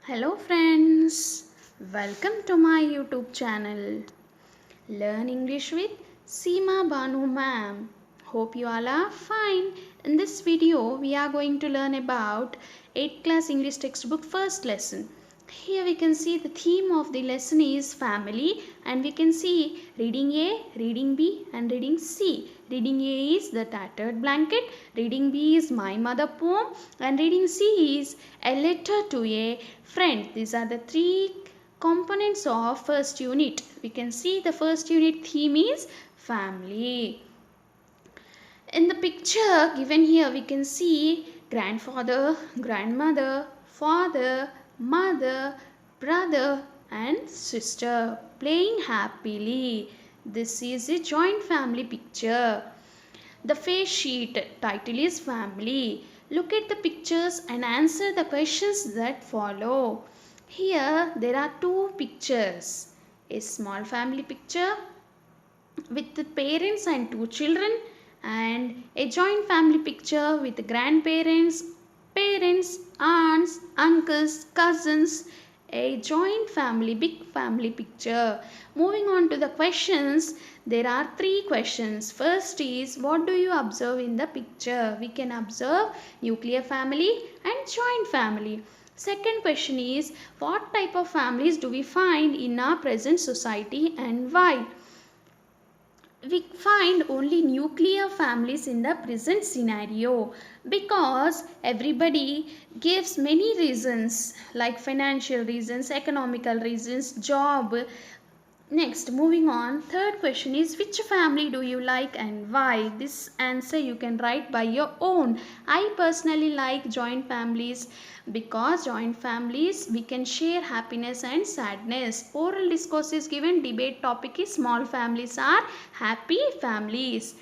Hello friends, welcome to my YouTube channel. Learn English with Seema Banu ma'am. Hope you all are fine. In this video, we are going to learn about 8th class English textbook first lesson. Here we can see the theme of the lesson is family, and we can see reading A, reading B and reading C. Reading A is The Tattered Blanket, reading B is My Mother poem and reading C is A Letter to a Friend. These are the three components of first unit. We can see the first unit theme is family. In the picture given here, we can see grandfather, grandmother, father, mother, brother and sister playing happily. This is a joint family picture. The face sheet title is family. Look at the pictures and answer the questions that follow. Here there are two pictures. A small family picture with the parents and two children, and a joint family picture with grandparents, parents, aunts, uncles, cousins, a joint family, big family picture. Moving on to the questions, there are three questions. First is, what do you observe in the picture? We can observe nuclear family and joint family. Second question is, what type of families do we find in our present society and why? We find only nuclear families in the present scenario because everybody gives many reasons like financial reasons, economical reasons, job. Next, moving on, third question is, which family do you like and why? This answer you can write by your own. I personally like joint families because joint families we can share happiness and sadness. Oral discourse is given, debate topic is small families are happy families.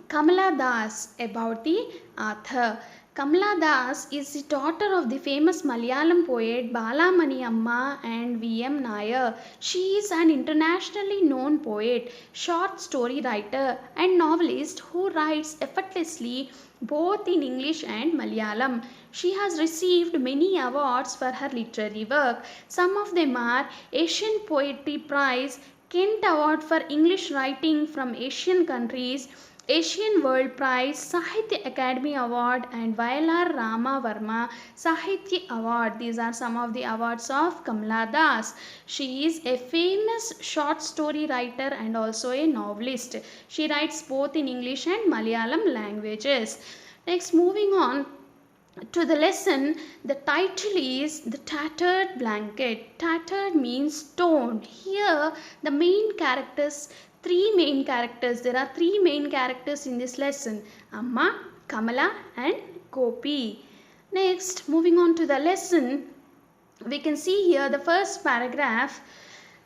Kamala Das, about the author. Kamala Das is the daughter of the famous Malayalam poet Balamani Amma and V.M. Nair. She is an internationally known poet, short story writer and novelist who writes effortlessly both in English and Malayalam. She has received many awards for her literary work. Some of them are Asian Poetry Prize, Kent Award for English Writing from Asian countries, Asian World Prize, Sahitya Academy Award and Vayalar Rama Varma Sahitya Award. These are some of the awards of Kamala Das. She is a famous short story writer and also a novelist. She writes both in English and Malayalam languages. Next, moving on to the lesson, the title is The Tattered Blanket. Tattered means torn. Here the main characters, there are three main characters in this lesson: Amma, Kamala and Gopi. Next, moving on to the lesson, we can see here the first paragraph.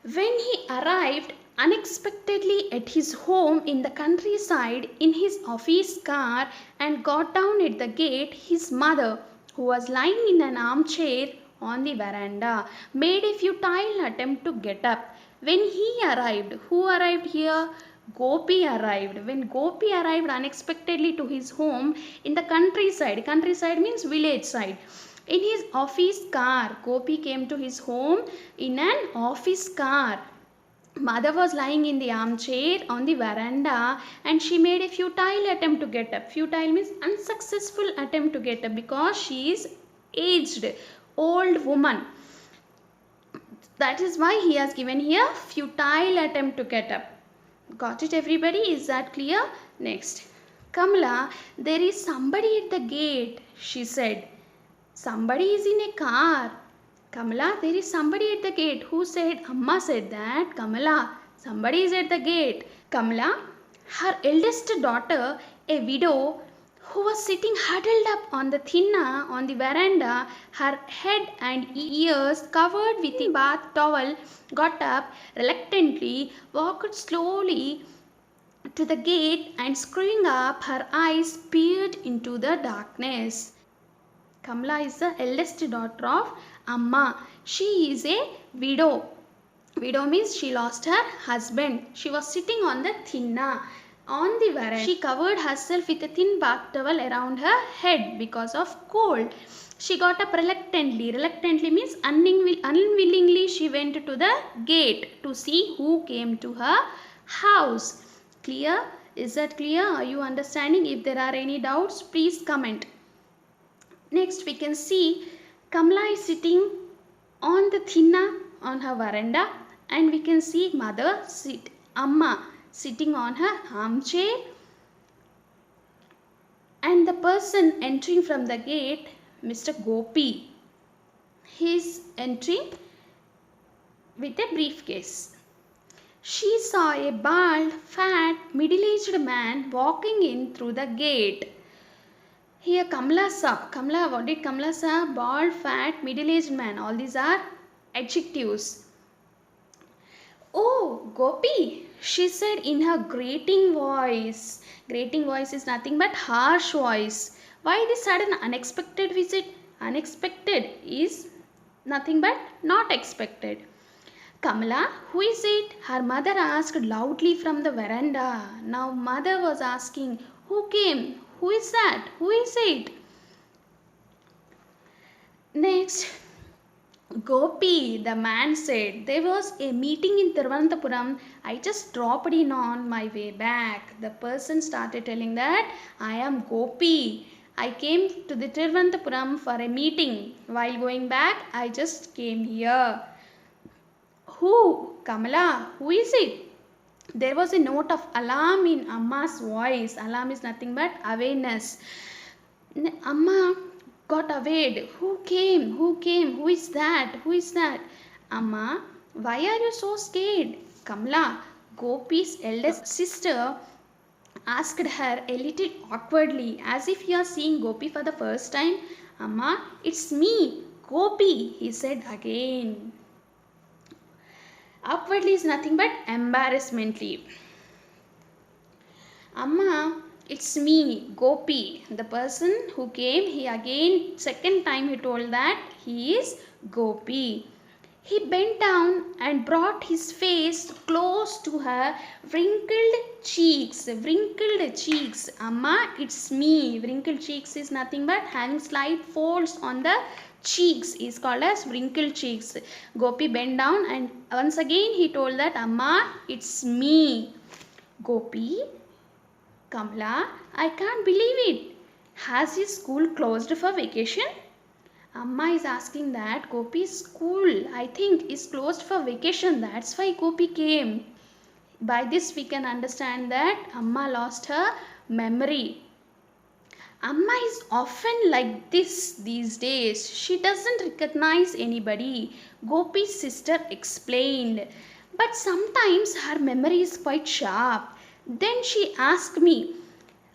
When he arrived unexpectedly at his home in the countryside in his office car and got down at the gate, his mother, who was lying in an armchair on the veranda, made a futile attempt to get up. When he arrived, who arrived here? Gopi arrived. When Gopi arrived unexpectedly to his home in the countryside, countryside means village side, in his office car, Gopi came to his home in an office car. Mother was lying in the armchair on the veranda and she made a futile attempt to get up. Futile means unsuccessful attempt to get up because she is aged, old woman. That is why he has given here futile attempt to get up. Got it everybody? Is that clear? Next. Kamala, there is somebody at the gate, she said. Somebody is in a car. Kamala, there is somebody at the gate. Who said? Amma said that. Kamala, somebody is at the gate. Kamala, her eldest daughter, a widow, who was sitting huddled up on the thinna on the veranda, her head and ears covered with a bath towel, got up reluctantly, walked slowly to the gate and screwing up her eyes peered into the darkness. Kamala is the eldest daughter of Amma. She is a widow. Widow means she lost her husband. She was sitting on the thinna on the veranda. She covered herself with a thin bath towel around her head because of cold. She got up reluctantly. Reluctantly means unwillingly she went to the gate to see who came to her house. Clear? Is that clear? Are you understanding? If there are any doubts, please comment. Next we can see Kamala is sitting on the thinna on her veranda, and we can see Amma sitting on her armchair, and the person entering from the gate, Mr. Gopi. He is entering with a briefcase. She saw a bald, fat, middle-aged man walking in through the gate. Here Kamala saw. What did Kamala saw? Bald, fat, middle-aged man. All these are adjectives. Oh, Gopi, she said in her grating voice. Grating voice is nothing but harsh voice. Why this sudden unexpected visit? Unexpected is nothing but not expected. Kamala, who is it? Her mother asked loudly from the veranda. Now mother was asking, who came? Who is that? Who is it? Next, Gopi, the man said, there was a meeting in Thiruvananthapuram. I just dropped in on my way back. The person started telling that, I am Gopi. I came to the Thiruvananthapuram for a meeting. While going back, I just came here. Who? Kamala, who is it? There was a note of alarm in Amma's voice. Alarm is nothing but awareness. Amma got awed. Who came? Who came? Who is that? Who is that? Amma, why are you so scared? Kamala, Gopi's eldest sister, asked her a little awkwardly, as if you are seeing Gopi for the first time. Amma, it's me, Gopi, he said again. Awkwardly is nothing but embarrassmently. Amma, it's me, Gopi. The person who came, he again, second time he told that he is Gopi. He bent down and brought his face close to her wrinkled cheeks. Wrinkled cheeks. Amma, it's me. Wrinkled cheeks is nothing but having slight folds on the cheeks is called as wrinkled cheeks. Gopi bent down and once again he told that, Amma, it's me. Gopi, Kamala, I can't believe it. Has his school closed for vacation? Amma is asking that Gopi's school, I think, is closed for vacation. That's why Gopi came. By this we can understand that Amma lost her memory. Amma is often like this these days. She doesn't recognize anybody, Gopi's sister explained. But sometimes her memory is quite sharp. Then she asks me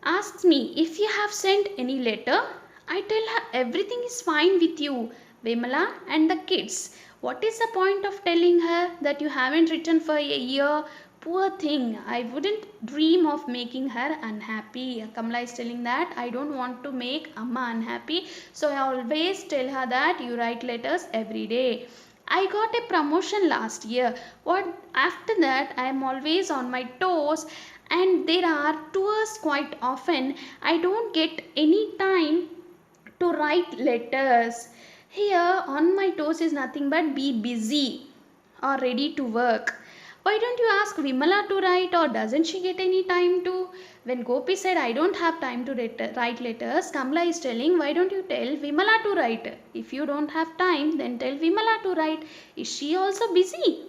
if you have sent any letter. I tell her everything is fine with you, Vimala and the kids. What is the point of telling her that you haven't written for a year? Poor thing, I wouldn't dream of making her unhappy. Kamala is telling that I don't want to make Amma unhappy. So I always tell her that you write letters every day. I got a promotion last year. After that I am always on my toes and there are tours quite often. I don't get any time to write letters. Here on my toes is nothing but be busy or ready to work. Why don't you ask Vimala to write, or doesn't she get any time to? When Gopi said I don't have time to write letters, Kamala is telling, why don't you tell Vimala to write? If you don't have time, then tell Vimala to write. Is she also busy?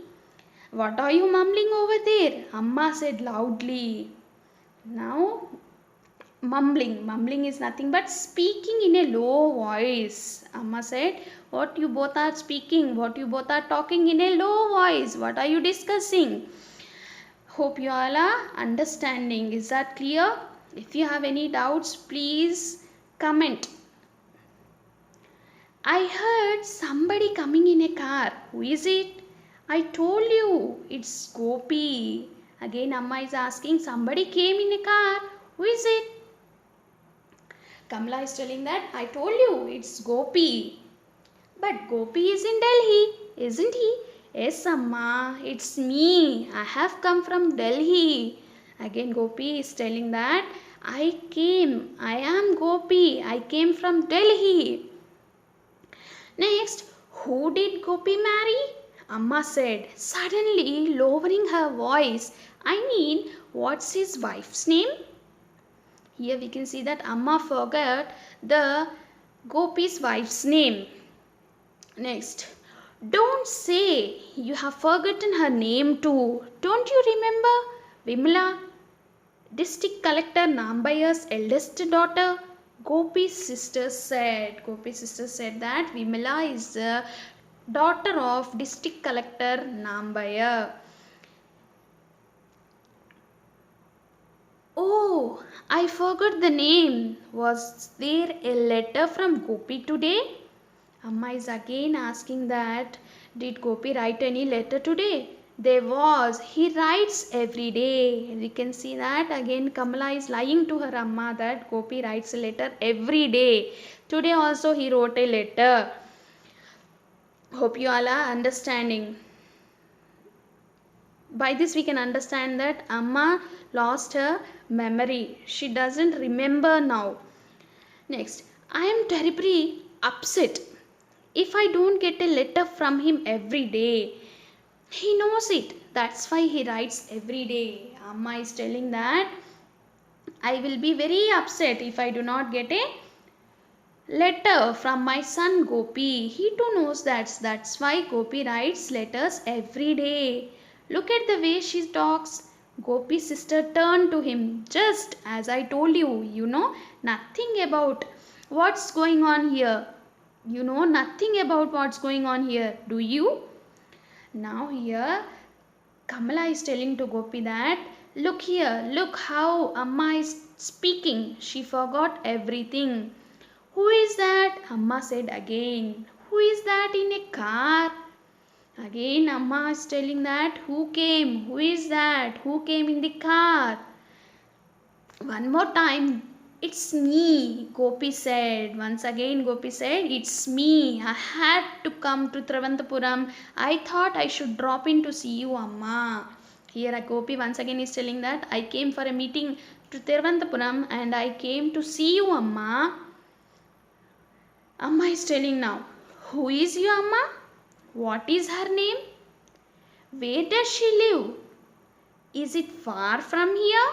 What are you mumbling over there? Amma said loudly. Now mumbling is nothing but speaking in a low voice. Amma said, what you both are speaking, what you both are talking in a low voice, what are you discussing? Hope you all are understanding. Is that clear? If you have any doubts, please comment. I heard somebody coming in a car. Who is it? I told you, it's Gopi. Again Amma is asking, somebody came in a car. Who is it? Kamala is telling that I told you it's Gopi. But Gopi is in Delhi, isn't he? Yes, Amma, it's me. I have come from Delhi. Again Gopi is telling that I am Gopi, I came from Delhi. Next, who did Gopi marry? Amma said, suddenly lowering her voice. I mean, what's his wife's name? Here we can see that Amma forgot the Gopi's wife's name. Next, don't say you have forgotten her name too. Don't you remember Vimla, district collector Nambayar's eldest daughter? Gopi's sister said that Vimala is the daughter of district collector Nambayar. Oh, I forgot the name. Was there a letter from Gopi today? Amma is again asking that, did Gopi write any letter today? There was. He writes every day. We can see that again Kamala is lying to her Amma that Gopi writes a letter every day. Today also he wrote a letter. Hope you all are understanding. By this we can understand that Amma lost her memory. She doesn't remember now. Next, I am terribly upset if I don't get a letter from him every day. He knows it. That's why he writes every day. Amma is telling that I will be very upset if I do not get a letter from my son Gopi. He too knows that. That's why Gopi writes letters every day. Look at the way she talks. Gopi's sister turned to him. Just as I told you, you know nothing about what's going on here. You know nothing about what's going on here, do you? Now here Kamala is telling to Gopi that, look here, look how Amma is speaking. She forgot everything. Who is that? Amma said again. Who is that in a car? Again Amma is telling that, who came? Who is that? Who came in the car? One more time. It's me, Gopi said. Once again Gopi said, it's me. I had to come to Travantapuram. I thought I should drop in to see you, Amma. Here Gopi once again is telling that I came for a meeting to Tiruvananthapuram and I came to see you, Amma. Amma is telling now, who is your Amma? What is her name? Where does she live? Is it far from here?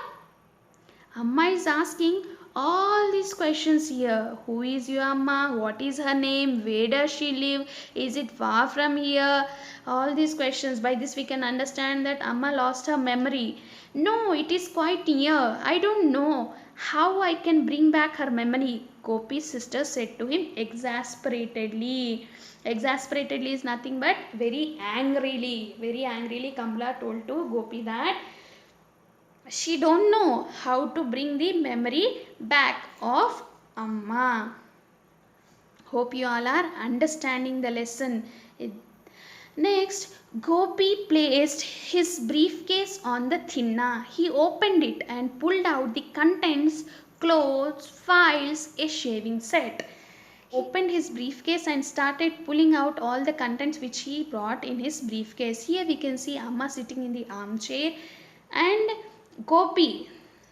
Amma is asking all these questions here. Who is your Amma? What is her name? Where does she live? Is it far from here? All these questions. By this we can understand that Amma lost her memory. No, it is quite near. I don't know how I can bring back her memory, Gopi's sister said to him exasperatedly. Exasperatedly is nothing but very angrily. Very angrily Kamala told to Gopi that she don't know how to bring the memory back of Amma. Hope you all are understanding the lesson. Next, Gopi placed his briefcase on the thinna. He opened it and pulled out the contents, clothes, files, a shaving set. He opened his briefcase and started pulling out all the contents which he brought in his briefcase. Here we can see Amma sitting in the armchair and Gopi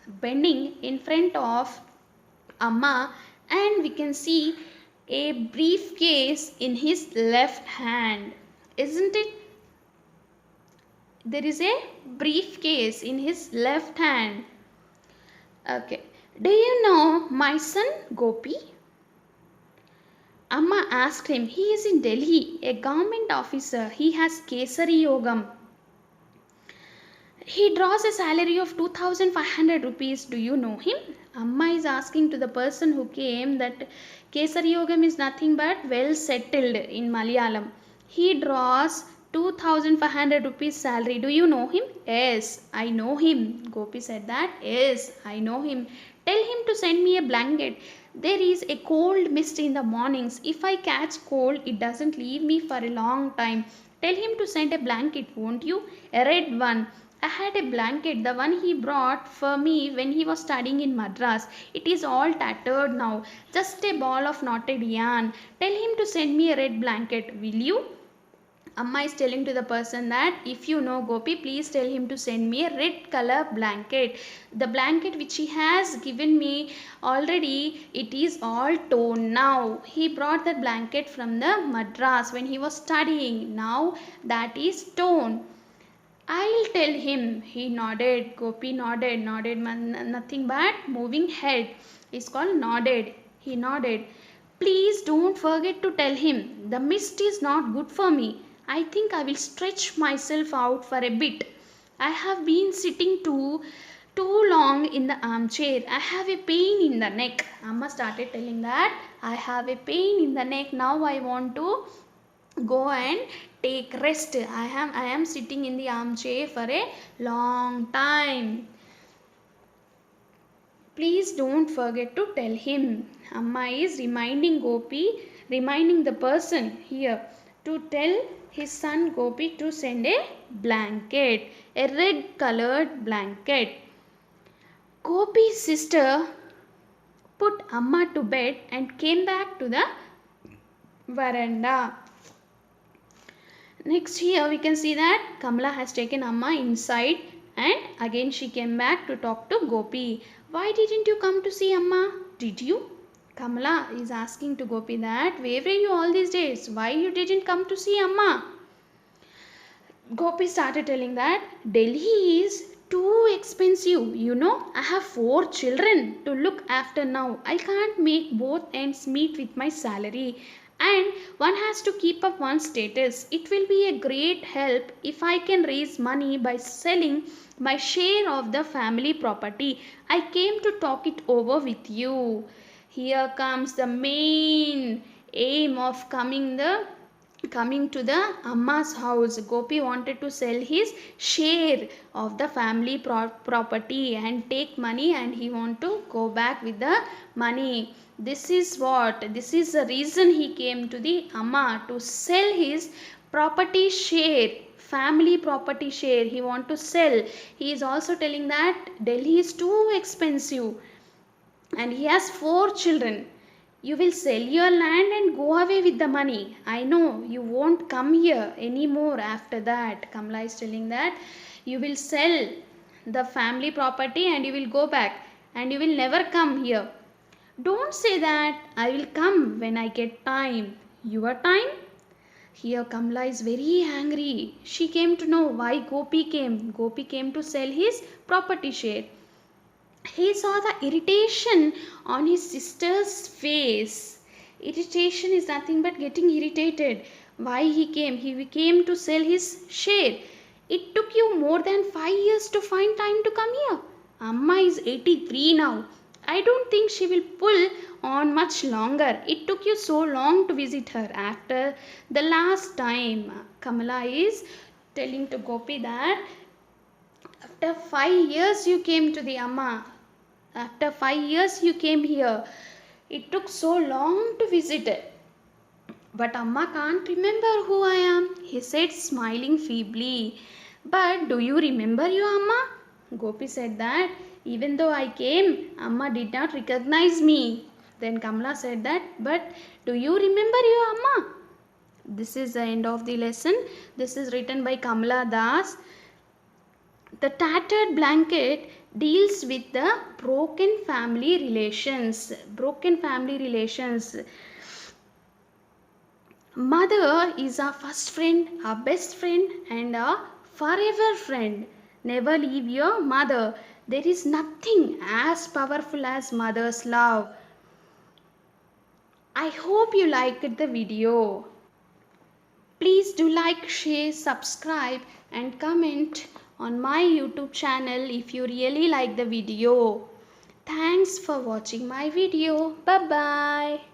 bending in front of Amma, and we can see a briefcase in his left hand. Isn't it? There is a briefcase in his left hand. Okay. Do you know my son Gopi? Amma asked him. He is in Delhi, a government officer. He has Kesari Yogam. He draws a salary of 2500 rupees. Do you know him? Amma is asking to the person who came that Kesari Yogam is nothing but well settled in Malayalam. He draws 2500 rupees salary. Do you know him? Yes, I know him. Gopi said that. Yes, I know him. Tell him to send me a blanket. There is a cold mist in the mornings. If I catch cold, it doesn't leave me for a long time. Tell him to send a blanket, won't you? A red one. I had a blanket, the one he brought for me when he was studying in Madras. It is all tattered now. Just a ball of knotted yarn. Tell him to send me a red blanket, will you? Amma is telling to the person that if you know Gopi, please tell him to send me a red color blanket. The blanket which he has given me already, it is all torn now. He brought that blanket from the Madras when he was studying. Now that is torn. I'll tell him. He nodded. Gopi nodded. Nodded nothing but moving head. It's called nodded. He nodded. Please don't forget to tell him. The mist is not good for me. I think I will stretch myself out for a bit. I have been sitting too long in the armchair. I have a pain in the neck. Amma started telling that I have a pain in the neck. Now I want to go and take rest. I am sitting in the armchair for a long time. Please don't forget to tell him. Amma is reminding the person here to tell his son Gopi to send a blanket, a red colored blanket. Gopi's sister put Amma to bed and came back to the veranda. Next here we can see that Kamala has taken Amma inside and again she came back to talk to Gopi. Why didn't you come to see Amma? Did you? Kamala is asking to Gopi that where were you all these days? Why you didn't come to see Amma? Gopi started telling that Delhi is too expensive. You know, I have 4 children to look after now. I can't make both ends meet with my salary. And one has to keep up one's status. It will be a great help if I can raise money by selling my share of the family property. I came to talk it over with you. Here comes the main aim of coming to the Amma's house. Gopi wanted to sell his share of the family property and take money, and he want to go back with the money. This is the reason he came to the Amma, to sell his property share, family property share. He want to sell. He is also telling that Delhi is too expensive and he has 4 children. You will sell your land and go away with the money. I know you won't come here anymore after that. Kamala is telling that you will sell the family property and you will go back and you will never come here. Don't say that. I will come when I get time. Your time? Here Kamala is very angry. She came to know why Gopi came. Gopi came to sell his property share. He saw the irritation on his sister's face. Irritation is nothing but getting irritated. Why he came? He came to sell his share. It took you more than 5 years to find time to come here. Amma is 83 now. I don't think she will pull on much longer. It took you so long to visit her after the last time. Kamala is telling to Gopi that after 5 years you came to the Amma. After 5 years you came here. It took so long to visit it. But Amma can't remember who I am, he said, smiling feebly. But do you remember your Amma? Gopi said that even though I came, Amma did not recognize me. Then Kamala said that, but do you remember your Amma? This is the end of the lesson. This is written by Kamala Das. The tattered blanket deals with the broken family relations. Broken family relations. Mother is our first friend, our best friend, and our forever friend. Never leave your mother. There is nothing as powerful as mother's love. I hope you liked the video. Please do like, share, subscribe and comment on my YouTube channel if you really like the video. Thanks for watching my video. Bye bye.